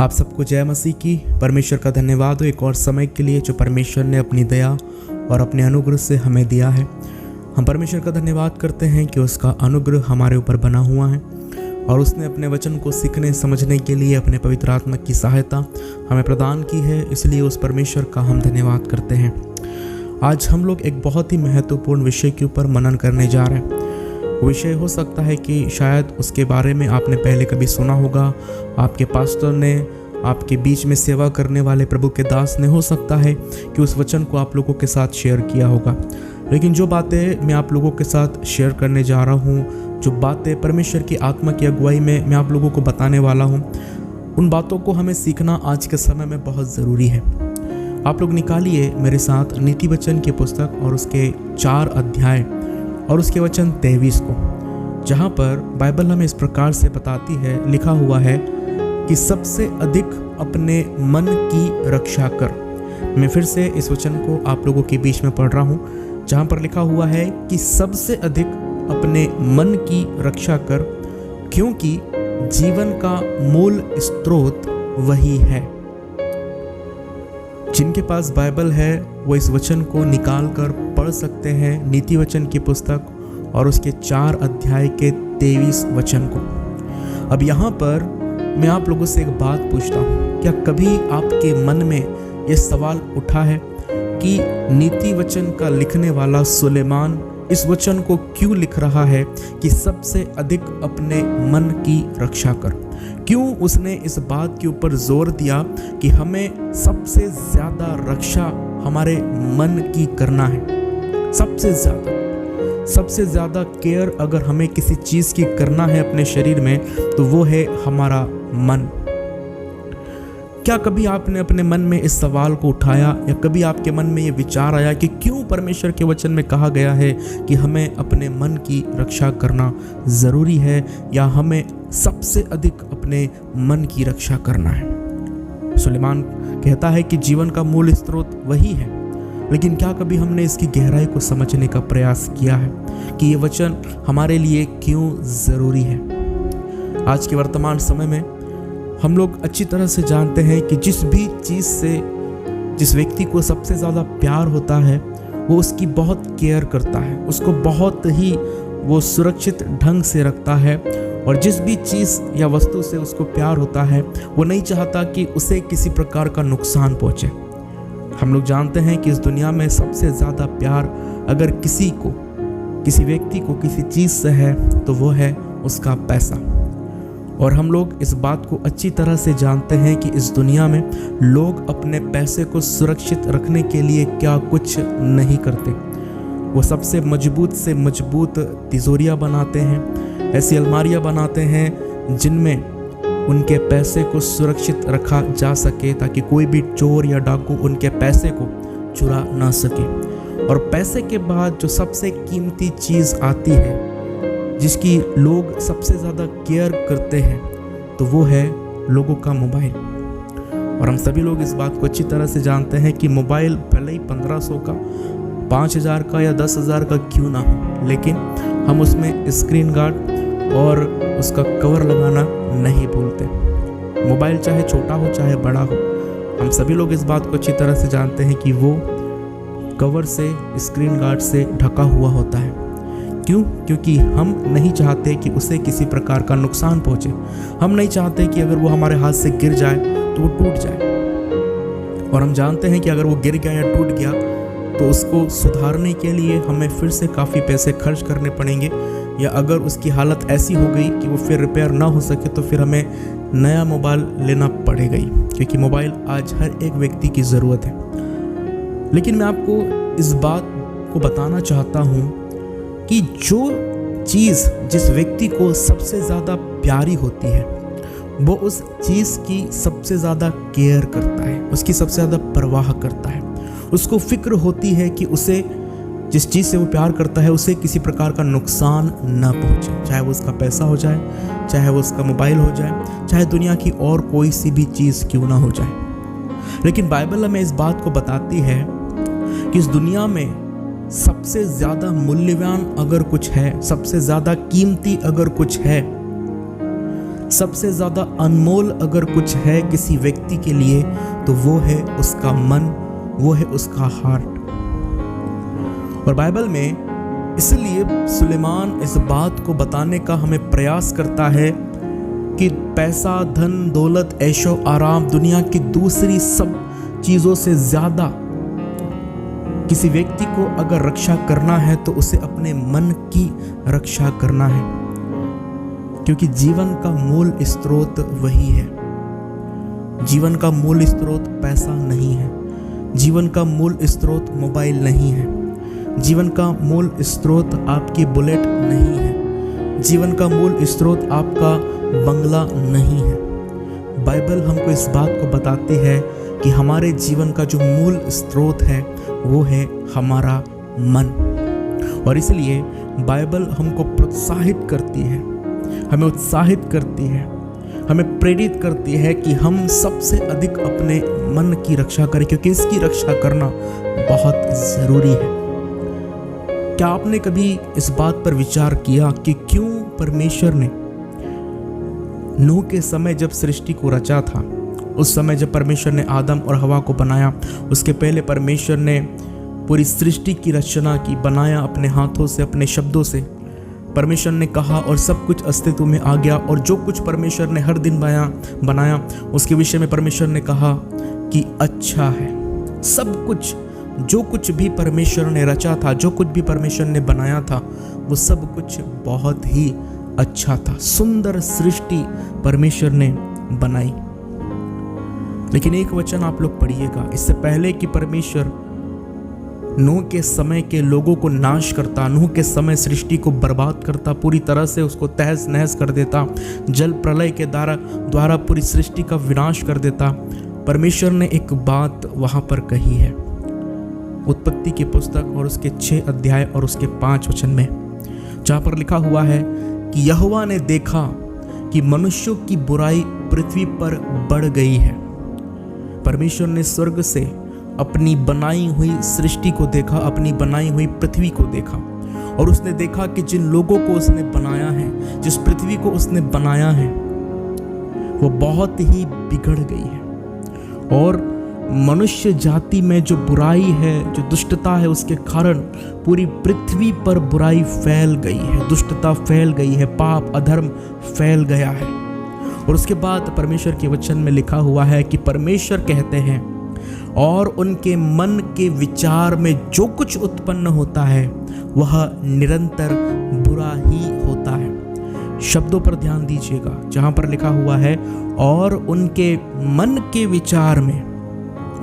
आप सबको जय मसीह की। परमेश्वर का धन्यवाद हो एक और समय के लिए जो परमेश्वर ने अपनी दया और अपने अनुग्रह से हमें दिया है। हम परमेश्वर का धन्यवाद करते हैं कि उसका अनुग्रह हमारे ऊपर बना हुआ है और उसने अपने वचन को सीखने समझने के लिए अपने पवित्र आत्मा की सहायता हमें प्रदान की है। इसलिए उस परमेश्वर का हम धन्यवाद करते हैं। आज हम लोग एक बहुत ही महत्वपूर्ण विषय के ऊपर मनन करने जा रहे हैं। विषय हो सकता है कि शायद उसके बारे में आपने पहले कभी सुना होगा, आपके पास्टर ने, आपके बीच में सेवा करने वाले प्रभु के दास ने, हो सकता है कि उस वचन को आप लोगों के साथ शेयर किया होगा। लेकिन जो बातें मैं आप लोगों के साथ शेयर करने जा रहा हूँ, जो बातें परमेश्वर की आत्मा की अगुवाई में मैं आप लोगों को बताने वाला हूँ, उन बातों को हमें सीखना आज के समय में बहुत ज़रूरी है। आप लोग निकालिए मेरे साथ नीति वचन की पुस्तक और उसके 4 अध्याय और उसके वचन 23 को, जहाँ पर बाइबल हमें इस प्रकार से बताती है, लिखा हुआ है कि सबसे अधिक अपने मन की रक्षा कर। मैं फिर से इस वचन को आप लोगों के बीच में पढ़ रहा हूँ, जहाँ पर लिखा हुआ है कि सबसे अधिक अपने मन की रक्षा कर, क्योंकि जीवन का मूल स्रोत वही है। जिनके पास बाइबल है वो इस वचन को निकाल कर पढ़ सकते हैं, नीति वचन की पुस्तक और उसके 4 अध्याय के 23 वचन को। अब यहाँ पर मैं आप लोगों से एक बात पूछता हूँ, क्या कभी आपके मन में ये सवाल उठा है कि नीति वचन का लिखने वाला सुलेमान इस वचन को क्यों लिख रहा है कि सबसे अधिक अपने मन की रक्षा कर? क्यों उसने इस बात के ऊपर जोर दिया कि हमें सबसे ज़्यादा रक्षा हमारे मन की करना है? सबसे ज़्यादा केयर अगर हमें किसी चीज़ की करना है अपने शरीर में, तो वो है हमारा मन। क्या कभी आपने अपने मन में इस सवाल को उठाया, या कभी आपके मन में ये विचार आया कि क्यों परमेश्वर के वचन में कहा गया है कि हमें अपने मन की रक्षा करना ज़रूरी है, या हमें सबसे अधिक अपने मन की रक्षा करना है? सुलेमान कहता है कि जीवन का मूल स्रोत वही है, लेकिन क्या कभी हमने इसकी गहराई को समझने का प्रयास किया है कि ये वचन हमारे लिए क्यों ज़रूरी है? आज के वर्तमान समय में हम लोग अच्छी तरह से जानते हैं कि जिस भी चीज़ से जिस व्यक्ति को सबसे ज़्यादा प्यार होता है, वो उसकी बहुत केयर करता है, उसको बहुत ही वो सुरक्षित ढंग से रखता है, और जिस भी चीज़ या वस्तु से उसको प्यार होता है वो नहीं चाहता कि उसे किसी प्रकार का नुकसान पहुँचे। हम लोग जानते हैं कि इस दुनिया में सबसे ज़्यादा प्यार अगर किसी व्यक्ति को किसी चीज़ से है तो वो है उसका पैसा। और हम लोग इस बात को अच्छी तरह से जानते हैं कि इस दुनिया में लोग अपने पैसे को सुरक्षित रखने के लिए क्या कुछ नहीं करते। वो सबसे मजबूत से मजबूत तिजोरियाँ बनाते हैं, ऐसी अलमारियाँ बनाते हैं जिनमें उनके पैसे को सुरक्षित रखा जा सके, ताकि कोई भी चोर या डाकू उनके पैसे को चुरा ना सके। और पैसे के बाद जो सबसे कीमती चीज़ आती है, जिसकी लोग सबसे ज़्यादा केयर करते हैं, तो वो है लोगों का मोबाइल। और हम सभी लोग इस बात को अच्छी तरह से जानते हैं कि मोबाइल भले ही 1500 का, 5000 का या 10,000 का क्यों ना हो, लेकिन हम उसमें स्क्रीन गार्ड और उसका कवर लगाना नहीं भूलते। मोबाइल चाहे छोटा हो चाहे बड़ा हो, हम सभी लोग इस बात को अच्छी तरह से जानते हैं कि वो कवर से, स्क्रीन गार्ड से ढका हुआ होता है। क्यों? क्योंकि हम नहीं चाहते कि उसे किसी प्रकार का नुकसान पहुंचे। हम नहीं चाहते कि अगर वो हमारे हाथ से गिर जाए तो वो टूट जाए। और हम जानते हैं कि अगर वो गिर गया या टूट गया तो उसको सुधारने के लिए हमें फिर से काफ़ी पैसे खर्च करने पड़ेंगे, या अगर उसकी हालत ऐसी हो गई कि वो फिर रिपेयर ना हो सके तो फिर हमें नया मोबाइल लेना पड़ेगा ही, क्योंकि मोबाइल आज हर एक व्यक्ति की ज़रूरत है। लेकिन मैं आपको इस बात को बताना चाहता हूँ कि जो चीज़ जिस व्यक्ति को सबसे ज़्यादा प्यारी होती है, वो उस चीज़ की सबसे ज़्यादा केयर करता है, उसकी सबसे ज़्यादा परवाह करता है। उसको फिक्र होती है कि उसे, जिस चीज़ से वो प्यार करता है, उसे किसी प्रकार का नुकसान ना पहुँचे, चाहे वो उसका पैसा हो जाए, चाहे वो उसका मोबाइल हो जाए, चाहे दुनिया की और कोई सी भी चीज़ क्यों ना हो जाए। लेकिन बाइबल हमें इस बात को बताती है कि इस दुनिया में सबसे ज़्यादा मूल्यवान अगर कुछ है, सबसे ज़्यादा कीमती अगर कुछ है, सबसे ज़्यादा अनमोल अगर कुछ है किसी व्यक्ति के लिए तो वो है उसका मन, वो है उसका हार्ट। और बाइबल में इसलिए सुलेमान इस बात को बताने का हमें प्रयास करता है कि पैसा, धन, दौलत, ऐशो आराम, दुनिया की दूसरी सब चीज़ों से ज़्यादा किसी व्यक्ति को अगर रक्षा करना है तो उसे अपने मन की रक्षा करना है, क्योंकि जीवन का मूल स्रोत वही है। जीवन का मूल स्रोत पैसा नहीं है, जीवन का मूल स्रोत मोबाइल नहीं है, जीवन का मूल स्रोत आपकी बुलेट नहीं है, जीवन का मूल स्रोत आपका बंगला नहीं है। बाइबल हमको इस बात को बताती है कि हमारे जीवन का जो मूल स्रोत है वो है हमारा मन। और इसलिए बाइबल हमको प्रोत्साहित करती है, हमें उत्साहित करती है, हमें प्रेरित करती है कि हम सबसे अधिक अपने मन की रक्षा करें, क्योंकि इसकी रक्षा करना बहुत ज़रूरी है। क्या आपने कभी इस बात पर विचार किया कि क्यों परमेश्वर ने नूह के समय जब सृष्टि को रचा था, उस समय जब परमेश्वर ने आदम और हवा को बनाया, उसके पहले परमेश्वर ने पूरी सृष्टि की रचना की, बनाया अपने हाथों से, अपने शब्दों से। परमेश्वर ने कहा और सब कुछ अस्तित्व में आ गया, और जो कुछ परमेश्वर ने हर दिन बनाया उसके विषय में परमेश्वर ने कहा कि अच्छा है। सब कुछ, जो कुछ भी परमेश्वर ने रचा था, जो कुछ भी परमेश्वर ने बनाया था, वो सब कुछ बहुत ही अच्छा था। सुंदर सृष्टि परमेश्वर ने बनाई। लेकिन एक वचन आप लोग पढ़िएगा, इससे पहले कि परमेश्वर नूह के समय के लोगों को नाश करता, नूह के समय सृष्टि को बर्बाद करता, पूरी तरह से उसको तहस नहस कर देता, जल प्रलय के द्वारा पूरी सृष्टि का विनाश कर देता, परमेश्वर ने एक बात वहां पर कही है उत्पत्ति की पुस्तक और उसके 6 अध्याय और उसके 5 वचन में, जहां पर लिखा हुआ है कि यहोवा ने देखा कि मनुष्यों की बुराई पृथ्वी पर बढ़ गई है। परमेश्वर ने स्वर्ग से अपनी बनाई हुई सृष्टि को देखा, अपनी बनाई हुई पृथ्वी को देखा, और उसने देखा कि जिन लोगों को उसने बनाया है, जिस पृथ्वी को उसने बनाया है, वो बहुत ही बिगड़ गई है। और मनुष्य जाति में जो बुराई है, जो दुष्टता है, उसके कारण पूरी पृथ्वी पर बुराई फैल गई है, दुष्टता फैल गई है, पाप अधर्म फैल गया है। और उसके बाद परमेश्वर के वचन में लिखा हुआ है कि परमेश्वर कहते हैं और उनके मन के विचार में जो कुछ उत्पन्न होता है वह निरंतर बुरा ही होता है। शब्दों पर ध्यान दीजिएगा, जहां पर लिखा हुआ है और उनके मन के विचार में,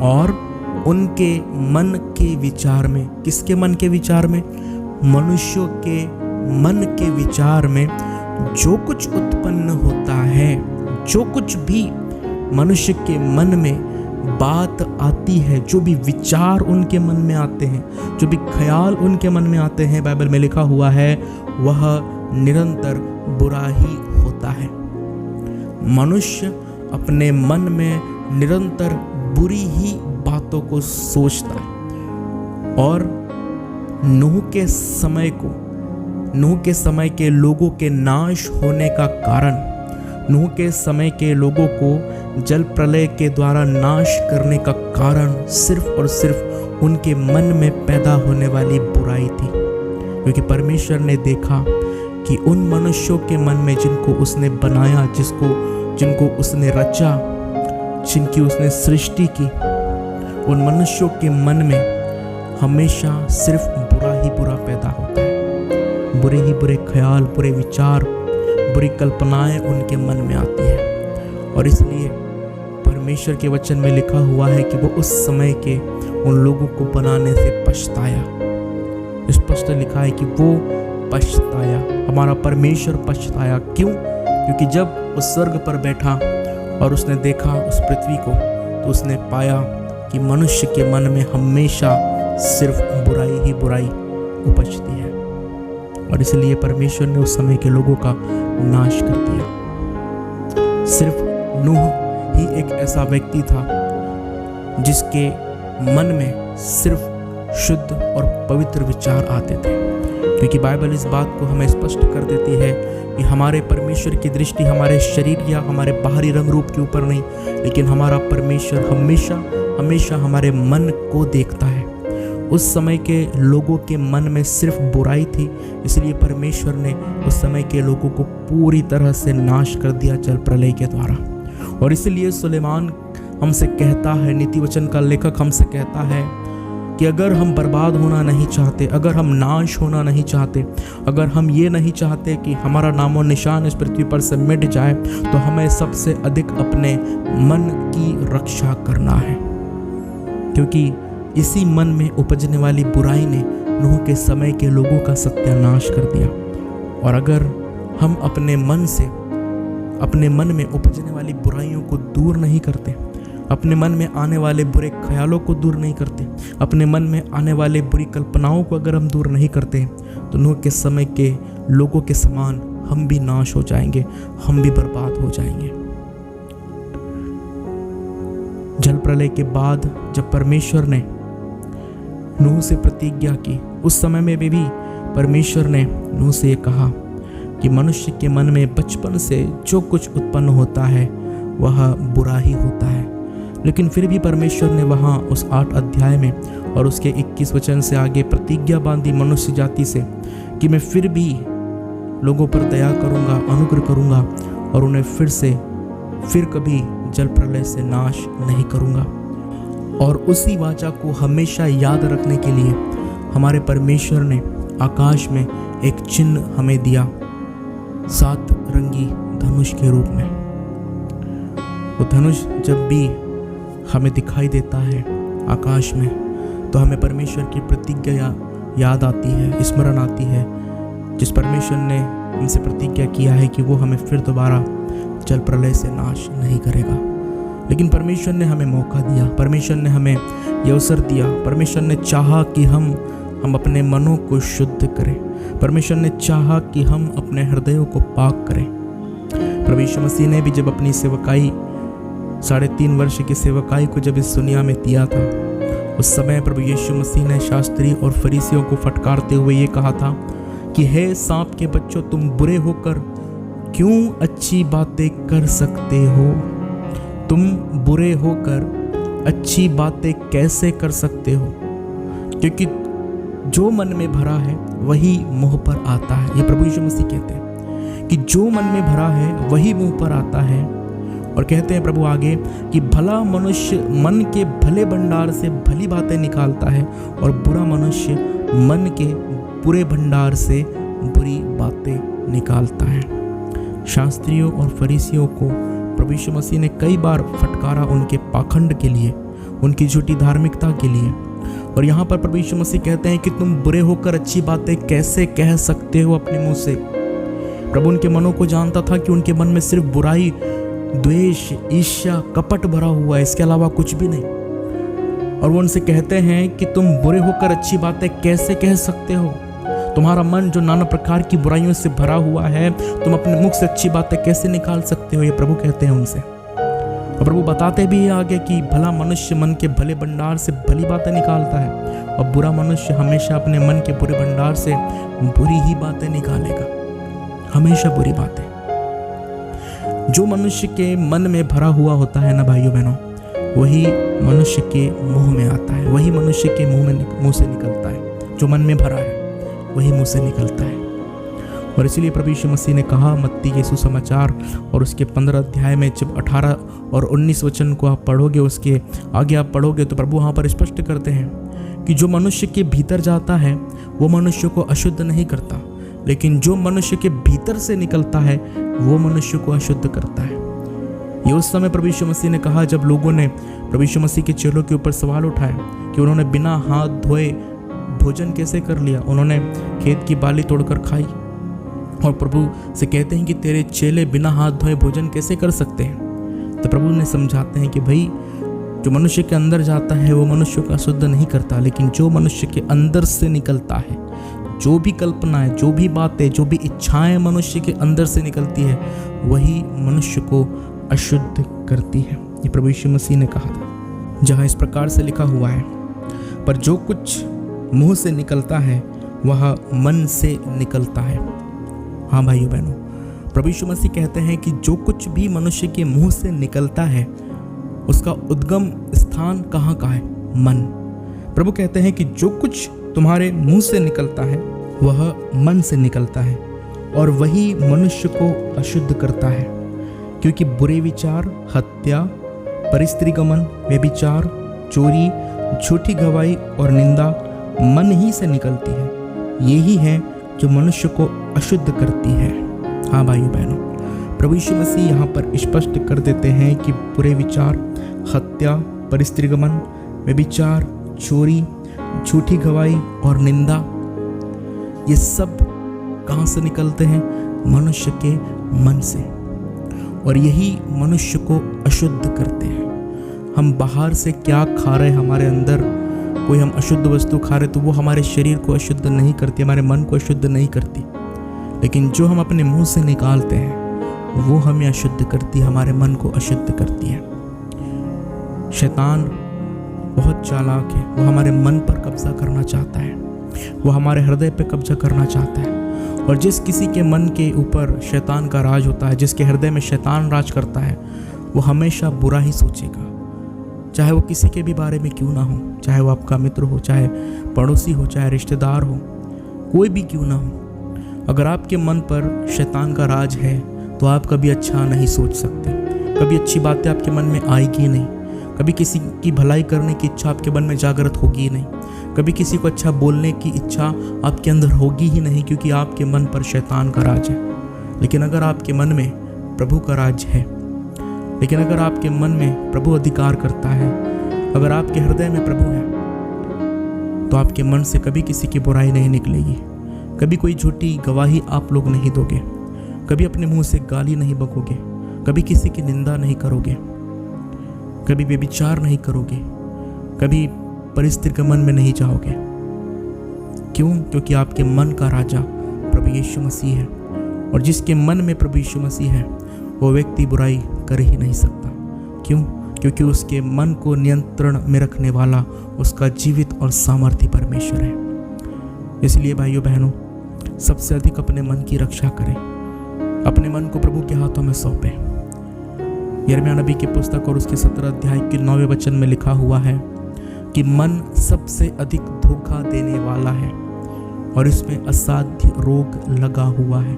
और उनके मन के विचार में, किसके मन के विचार में? मनुष्यों के मन के विचार में जो कुछ उत्पन्न होता है, जो कुछ भी मनुष्य के मन में बात आती है, जो भी विचार उनके मन में आते हैं, जो भी ख्याल उनके मन में आते हैं, बाइबल में लिखा हुआ है वह निरंतर बुरा ही होता है। मनुष्य अपने मन में निरंतर बुरी ही बातों को सोचता है। और नूह के समय के लोगों के नाश होने का कारण, नूह के समय के लोगों को जल प्रलय के द्वारा नाश करने का कारण सिर्फ और सिर्फ उनके मन में पैदा होने वाली बुराई थी। क्योंकि परमेश्वर ने देखा कि उन मनुष्यों के मन में जिनको उसने बनाया, जिनको उसने रचा, जिनकी उसने सृष्टि की, उन मनुष्यों के मन में हमेशा सिर्फ बुरा ही बुरा पैदा होता है। बुरे ही बुरे ख्याल, बुरे विचार, बुरी कल्पनाएं उनके मन में आती है। और इसलिए परमेश्वर के वचन में लिखा हुआ है कि वो उस समय के उन लोगों को बनाने से पछताया। स्पष्ट लिखा है कि वो पछताया, हमारा परमेश्वर पछताया। क्यों? क्योंकि जब वो स्वर्ग पर बैठा और उसने देखा उस पृथ्वी को, तो उसने पाया कि मनुष्य के मन में हमेशा सिर्फ बुराई ही बुराई उपजती है। और इसलिए परमेश्वर ने उस समय के लोगों का नाश कर दिया। सिर्फ नूह ही एक ऐसा व्यक्ति था जिसके मन में सिर्फ शुद्ध और पवित्र विचार आते थे। क्योंकि बाइबल इस बात को हमें स्पष्ट कर देती है कि हमारे परमेश्वर की दृष्टि हमारे शरीर या हमारे बाहरी रंग रूप के ऊपर नहीं, लेकिन हमारा परमेश्वर हमेशा हमेशा हमारे मन को देखता है। उस समय के लोगों के मन में सिर्फ बुराई थी, इसलिए परमेश्वर ने उस समय के लोगों को पूरी तरह से नाश कर दिया जल प्रलय के द्वारा। और इसलिए सुलेमान हमसे कहता है, नीति वचन का लेखक हमसे कहता है कि अगर हम बर्बाद होना नहीं चाहते, अगर हम नाश होना नहीं चाहते, अगर हम ये नहीं चाहते कि हमारा नामो निशान इस पृथ्वी पर से मिट जाए, तो हमें सबसे अधिक अपने मन की रक्षा करना है। क्योंकि इसी मन में उपजने वाली बुराई ने नूह के समय के लोगों का सत्यानाश कर दिया। और अगर हम अपने मन में उपजने वाली बुराइयों को दूर नहीं करते, अपने मन में आने वाले बुरे ख्यालों को दूर नहीं करते, अपने मन में आने वाले बुरी कल्पनाओं को अगर हम दूर नहीं करते, तो नूह के समय के लोगों के समान हम भी नाश हो जाएंगे, हम भी बर्बाद हो जाएंगे। जल प्रलय के बाद जब परमेश्वर ने नूह से प्रतिज्ञा की, उस समय में भी परमेश्वर ने नूह से ये कहा कि मनुष्य के मन में बचपन से जो कुछ उत्पन्न होता है वह बुरा ही होता है। लेकिन फिर भी परमेश्वर ने वहाँ उस 8 अध्याय में और उसके 21 वचन से आगे प्रतिज्ञा बांधी मनुष्य जाति से कि मैं फिर भी लोगों पर दया करूँगा, अनुग्रह करूँगा और उन्हें फिर कभी जल प्रलय से नाश नहीं करूँगा। और उसी वाचा को हमेशा याद रखने के लिए हमारे परमेश्वर ने आकाश में एक चिन्ह हमें दिया, 7 रंगी धनुष के रूप में। वो धनुष जब भी हमें दिखाई देता है आकाश में, तो हमें परमेश्वर की प्रतिज्ञा याद आती है, स्मरण आती है, जिस परमेश्वर ने हमसे प्रतिज्ञा किया है कि वो हमें फिर दोबारा जल प्रलय से नाश नहीं करेगा। लेकिन परमेश्वर ने हमें मौका दिया, परमेश्वर ने हमें ये अवसर दिया, परमेश्वर ने चाहा कि हम अपने मनों को शुद्ध करें, परमेश्वर ने चाहा कि हम अपने हृदयों को पाक करें। प्रभु यीशु मसीह ने भी जब अपनी सेवकाई 3.5 वर्ष की सेवकाई को जब इस दुनिया में दिया था, उस समय प्रभु यीशु मसीह ने शास्त्री और फरीसियों को फटकारते हुए ये कहा था कि हे सांप के बच्चों, तुम बुरे होकर क्यों अच्छी बातें कर सकते हो? तुम बुरे होकर अच्छी बातें कैसे कर सकते हो? क्योंकि जो मन में भरा है वही मुंह पर आता है। ये प्रभु यीशु मसीह कहते हैं कि जो मन में भरा है वही मुंह पर आता है। और कहते हैं प्रभु आगे कि भला मनुष्य मन के भले भंडार से भली बातें निकालता है और बुरा मनुष्य मन के बुरे भंडार से बुरी बातें निकालता है। शास्त्रियों और फरीसियों को प्रभु यीशु मसीह ने कई बार फटकारा उनके पाखंड के लिए, उनकी झूठी धार्मिकता के लिए। और यहाँ पर प्रभु यीशु मसीह कहते हैं कि तुम बुरे होकर अच्छी बातें कैसे कह सकते हो अपने मुंह से। प्रभु उनके मनों को जानता था कि उनके मन में सिर्फ बुराई, द्वेष, ईर्ष्या, कपट भरा हुआ है, इसके अलावा कुछ भी नहीं। और वो उनसे कहते हैं कि तुम बुरे होकर अच्छी बातें कैसे कह सकते हो? तुम्हारा मन जो नाना प्रकार की बुराइयों से भरा हुआ है, तुम अपने मुख से अच्छी बातें कैसे निकाल सकते हो? ये प्रभु कहते हैं उनसे। और प्रभु बताते भी है आगे कि भला मनुष्य मन के भले भंडार से भली बातें निकालता है और बुरा मनुष्य हमेशा अपने मन के बुरे भंडार से बुरी ही बातें निकालेगा, हमेशा बुरी बातें। जो मनुष्य के मन में भरा हुआ होता है ना भाइयों बहनों, वही मनुष्य के मुंह में आता है, वही मनुष्य के मुंह से निकलता है। जो मन में भरा है वही मुंह से निकलता है। और इसलिए प्रभु यीशु मसीह ने कहा मत्ती के सुसमाचार और उसके 15 अध्याय में जब 18 और 19 वचन को आप पढ़ोगे, उसके आगे आप पढ़ोगे, तो प्रभु वहाँ पर स्पष्ट करते हैं कि जो मनुष्य के भीतर जाता है वो मनुष्य को अशुद्ध नहीं करता, लेकिन जो मनुष्य के भीतर से निकलता है वो मनुष्य को अशुद्ध करता है। ये उस समय प्रभु यीशु मसीह ने कहा जब लोगों ने प्रभु यीशु मसीह के चेलों के ऊपर सवाल उठाया कि उन्होंने बिना हाथ धोए भोजन कैसे कर लिया, उन्होंने खेत की बाली तोड़कर खाई। और प्रभु से कहते हैं कि तेरे चेले बिना हाथ धोए भोजन कैसे कर सकते हैं? तो प्रभु ने समझाते हैं कि भाई जो मनुष्य के अंदर जाता है वो मनुष्य को अशुद्ध नहीं करता, लेकिन जो मनुष्य के अंदर से निकलता है, जो भी कल्पनाएं, जो भी बातें, जो भी इच्छाएं मनुष्य के अंदर से निकलती है, वही मनुष्य को अशुद्ध करती है। ये प्रभु यीशु मसीह ने कहा था, जहाँ इस प्रकार से लिखा हुआ है, पर जो कुछ मुंह से निकलता है वह मन से निकलता है। हाँ भाइयों बहनों, प्रभु यीशु मसीह कहते हैं कि जो कुछ भी मनुष्य के मुंह से निकलता है उसका उद्गम स्थान कहाँ का है? मन। प्रभु कहते हैं कि जो कुछ तुम्हारे मुंह से निकलता है वह मन से निकलता है और वही मनुष्य को अशुद्ध करता है, क्योंकि बुरे विचार, हत्या, परस्त्रीगमन, व्यभिचार, चोरी, झूठी गवाही और निंदा मन ही से निकलती है। यही है जो मनुष्य को अशुद्ध करती है। हाँ भाइयों बहनों, प्रभु यीशु मसीह यहाँ पर स्पष्ट कर देते हैं कि बुरे विचार, हत्या, परस्त्रीगमन, व्यभिचार, चोरी, झूठी गवाही और निंदा, ये सब कहाँ से निकलते हैं? मनुष्य के मन से, और यही मनुष्य को अशुद्ध करते हैं। हम बाहर से क्या खा रहे, हमारे अंदर कोई हम अशुद्ध वस्तु खा रहे तो वो हमारे शरीर को अशुद्ध नहीं करती, हमारे मन को अशुद्ध नहीं करती, लेकिन जो हम अपने मुंह से निकालते हैं वो हमें अशुद्ध करती है, हमारे मन को अशुद्ध करती है। शैतान बहुत चालाक है, वो हमारे मन पर कब्जा करना चाहता है, वो हमारे हृदय पे कब्जा करना चाहता है। और जिस किसी के मन के ऊपर शैतान का राज होता है, जिसके हृदय में शैतान राज करता है, वो हमेशा बुरा ही सोचेगा, चाहे वो किसी के भी बारे में क्यों ना हो, चाहे वो आपका मित्र हो, चाहे पड़ोसी हो, चाहे रिश्तेदार हो, कोई भी क्यों ना हो। अगर आपके मन पर शैतान का राज है तो आप कभी अच्छा नहीं सोच सकते, कभी अच्छी बातें आपके मन में आएगी नहीं, कभी किसी की भलाई करने की इच्छा आपके मन में जागृत होगी ही नहीं, कभी किसी को अच्छा बोलने की इच्छा आपके अंदर होगी ही नहीं, क्योंकि आपके मन पर शैतान का राज है। लेकिन अगर आपके मन में प्रभु का राज है, लेकिन अगर आपके मन में प्रभु अधिकार करता है, अगर आपके हृदय में प्रभु है, तो आपके मन से कभी किसी की बुराई नहीं निकलेगी, कभी कोई झूठी गवाही आप लोग नहीं दोगे, कभी अपने मुंह से गाली नहीं बकोगे, कभी किसी की निंदा नहीं करोगे, कभी व्यभिचार नहीं करोगे, कभी परस्त्रीगमन में नहीं जाओगे। क्यों? क्योंकि आपके मन का राजा प्रभु यीशु मसीह है, और जिसके मन में प्रभु यीशु मसीह है वो व्यक्ति बुराई कर ही नहीं सकता। क्यों? क्योंकि उसके मन को नियंत्रण में रखने वाला उसका जीवित और सामर्थ्य परमेश्वर है। इसलिए भाइयों बहनों, सबसे अधिक अपने मन की रक्षा करें, अपने मन को प्रभु के हाथों में सौंपें। यिर्मयाह नबी की पुस्तक और उसके 17 अध्याय के 9वें वचन में लिखा हुआ है कि मन सबसे अधिक धोखा देने वाला है और इसमें असाध्य रोग लगा हुआ है।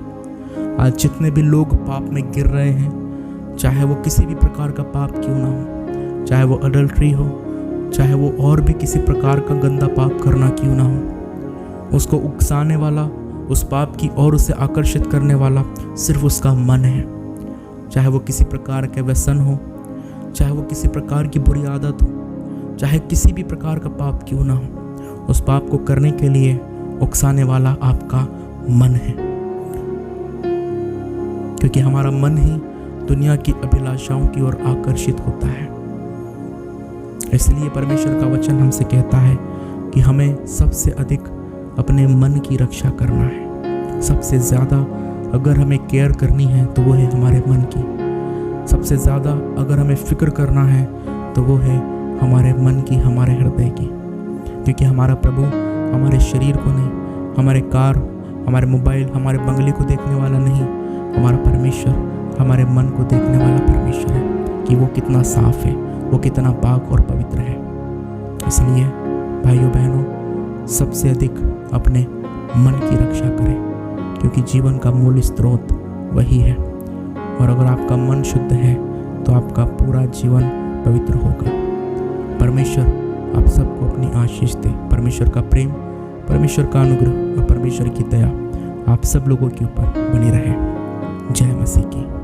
आज जितने भी लोग पाप में गिर रहे हैं, चाहे वो किसी भी प्रकार का पाप क्यों ना हो, चाहे वो अडल्ट्री हो, चाहे वो और भी किसी प्रकार का गंदा पाप करना क्यों ना हो, उसको उकसाने वाला, उस पाप की ओर उसे आकर्षित करने वाला सिर्फ उसका मन है। चाहे वो किसी प्रकार के व्यसन हो, चाहे वो किसी प्रकार की बुरी आदत हो, चाहे किसी भी प्रकार का पाप क्यों ना हो, उस पाप को करने के लिए उकसाने वाला आपका मन है, क्योंकि हमारा मन ही दुनिया की अभिलाषाओं की ओर आकर्षित होता है। इसलिए परमेश्वर का वचन हमसे कहता है कि हमें सबसे अधिक अपने मन की रक्षा करना है। सबसे ज़्यादा अगर हमें केयर करनी है तो वो है हमारे मन की, सबसे ज़्यादा अगर हमें फिक्र करना है तो वो है हमारे मन की, हमारे हृदय की। क्योंकि हमारा प्रभु हमारे शरीर को नहीं, हमारे कार, हमारे मोबाइल, हमारे बंगले को देखने वाला नहीं, हमारा परमेश्वर हमारे मन को देखने वाला परमेश्वर है कि वो कितना साफ है, वो कितना पाक और पवित्र है। इसलिए भाइयों बहनों, सबसे अधिक अपने मन की रक्षा करें, क्योंकि जीवन का मूल स्रोत वही है। और अगर आपका मन शुद्ध है तो आपका पूरा जीवन पवित्र होगा। परमेश्वर आप सबको अपनी आशीष दे। परमेश्वर का प्रेम, परमेश्वर का अनुग्रह और परमेश्वर की दया आप सब लोगों के ऊपर बनी रहे। जय मसीह की।